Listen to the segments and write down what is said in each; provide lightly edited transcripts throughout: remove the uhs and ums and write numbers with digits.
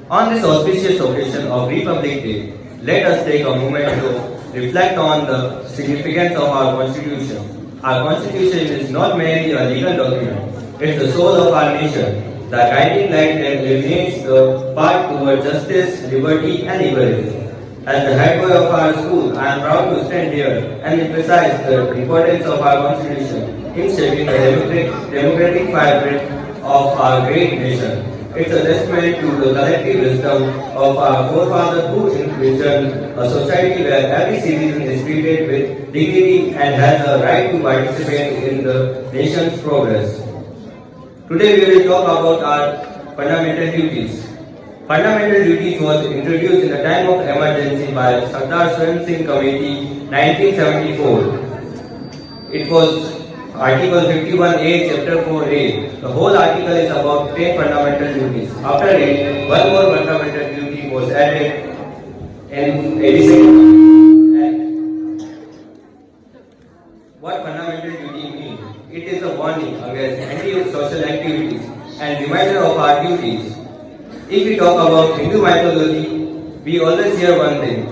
On this auspicious occasion of Republic Day, let us take a moment to reflect on the significance of our Constitution. Our Constitution is not merely a legal document, it's the soul of our nation, the guiding light that illuminates the path toward justice, liberty, and equality. As the head boy of our school, I am proud to stand here and emphasize the importance of our Constitution in shaping the democratic fabric of our great nation. It's a testament to the collective wisdom of our forefathers who envisioned a society where every citizen is treated with dignity and has a right to participate in the nation's progress. Today we will talk about our fundamental duties. Fundamental duties was introduced in the time of emergency by Sardar Swaram Singh Committee 1974. It was Article 51A, Chapter 4A. The whole article is about 10 fundamental duties. After it, one more fundamental duty was added in 82nd Act. What fundamental duty means? It is a warning against anti-social activities and reminder of our duties. If we talk about Hindu mythology, we always hear one thing.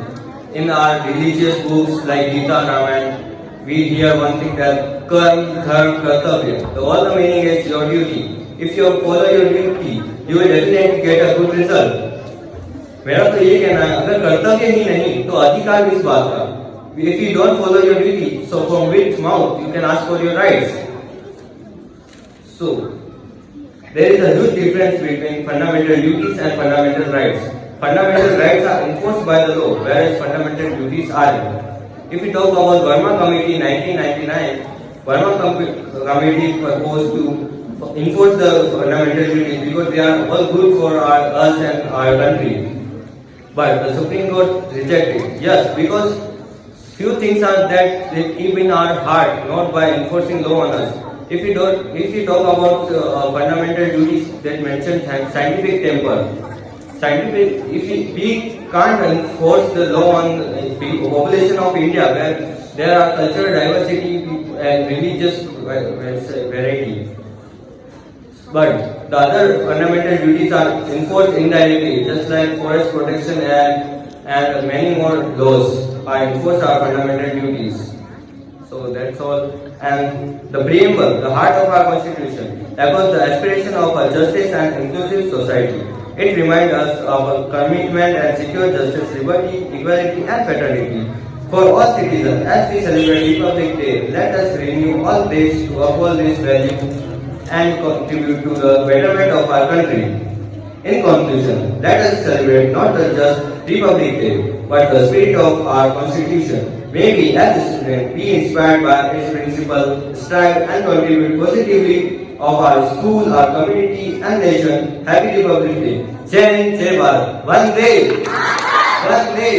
In our religious books like Gita, Ramayana, we hear one thing that Karma, Dharma, Kartavya. All the meaning is your duty. If you follow your duty, you will definitely get a good result. मेरा तो ये कहना है अगर कर्तव्य ही नहीं तो अधिकार किस बात का? If you don't follow your duty, so from which mouth you can ask for your rights? So there is a huge difference between fundamental duties and fundamental rights. Fundamental rights are enforced by the law, whereas fundamental duties aren't. If we talk about Verma Committee 1999, Verma Committee proposed to enforce the fundamental duties because they are all good for us and our country. But the Supreme Court rejected. Yes, because few things are that they keep in our heart, not by enforcing law on us. If we talk about fundamental duties that mention scientific temper, if we can't enforce the law on the population of India, where there are cultural diversity and religious variety. But the other fundamental duties are enforced indirectly, just like forest protection and many more laws are enforced our fundamental duties. So that's all. And the preamble, the heart of our Constitution, about the aspiration of a justice and inclusive society. It reminds us of a commitment and secure justice, liberty, equality and fraternity for all citizens. As we celebrate Republic Day, let us renew all pledge to uphold this value and contribute to the betterment of our country. In conclusion, let us celebrate not just Republic Day, but the spirit of our Constitution. May we as a student be inspired by its principle, strive and contribute positively of our school, our community and nation. Happy Republic Day. Jai Hind, Jai Bharat. Vande! Vande!